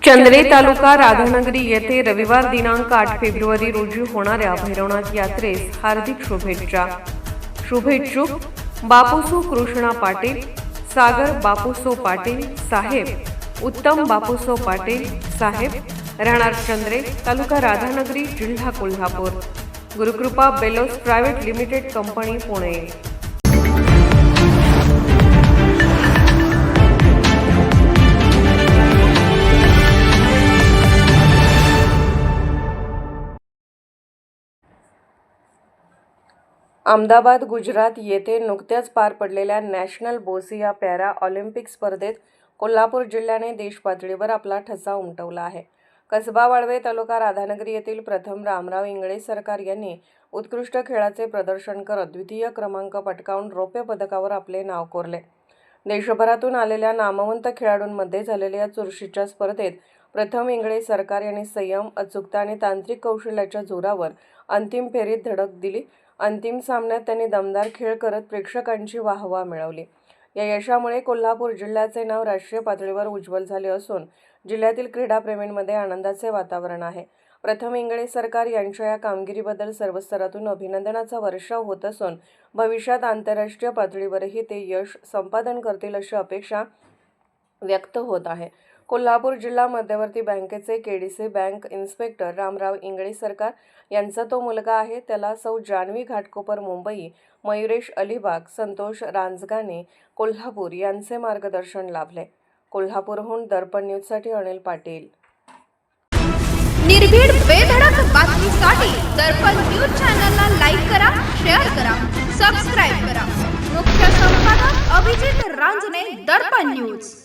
चंद्रे तालुका राधानगरी येथे रविवार दिनांक 8 फेब्रुवारी रोजी होणाऱ्या भैरवनाथ यात्रेस हार्दिक शुभेच्छुक बापूसो कृष्णा पाटील, सागर बापूसो पाटील साहेब, उत्तम बापूसो पाटील साहेब, राहणार चंद्रे, तालुका राधानगरी, जिल्हा Kolhapur. Gurukrupa bellows private limited company, Pune. Ahmedabad, Gujarat येथे नुकत्याच पार पडलेल्या नॅशनल बोसिया पॅरा ऑलिम्पिक स्पर्धेत कोल्हापूर जिल्ह्याने देशपातळीवर आपला ठसा उमटवला आहे. कसबा वाळवे, तालुका राधानगरी येथील प्रथम रामराव इंगळे सरकार यांनी उत्कृष्ट खेळाचे प्रदर्शन करत द्वितीय क्रमांक पटकावून रौप्य पदकावर आपले नाव कोरले. देशभरातून आलेल्या नामवंत खेळाडूंमध्ये झालेल्या या चुरशीच्या स्पर्धेत प्रथम इंगळे सरकार यांनी संयम, अचूकता आणि तांत्रिक कौशल्याच्या जोरावर अंतिम फेरीत धडक दिली. अंतिम सामन्यात त्यांनी दमदार खेळ करत प्रेक्षकांची वाहवा मिळवली. या यशामुळे कोल्हापूर जिल्ह्याचे नाव राष्ट्रीय पातळीवर उज्ज्वल झाले असून जिल्ह्यातील क्रीडाप्रेमींमध्ये आनंदाचे वातावरण आहे. प्रथम इंगळे सरकार यांच्या या कामगिरीबद्दल सर्व स्तरातून अभिनंदनाचा वर्षाव होत असून भविष्यात आंतरराष्ट्रीय पातळीवरही ते यश संपादन करतील अशी अपेक्षा व्यक्त होत आहे. कोल्हापूर जिल्हा मध्यवर्ती बँकेचे KDC bank inspector Ramrao Ingale सरकार यांचा तो मुलगा आहे. त्याला सौ जान्हवी घाटकोपर मुंबई, मयुरेश अलिबाग, संतोष रांजगाणे कोल्हापूर यांचे मार्गदर्शन लाभले. कोल्हापूरहून दर्पण न्यूजसाठी अनिल पाटील. निर्भीड बेधडक बातमीसाठी दर्पण न्यूज चॅनलला लाईक करा, शेअर करा, सबस्क्राईब करा. मुख्य संपादक अभिजित रांजणे, दर्पण न्यूज.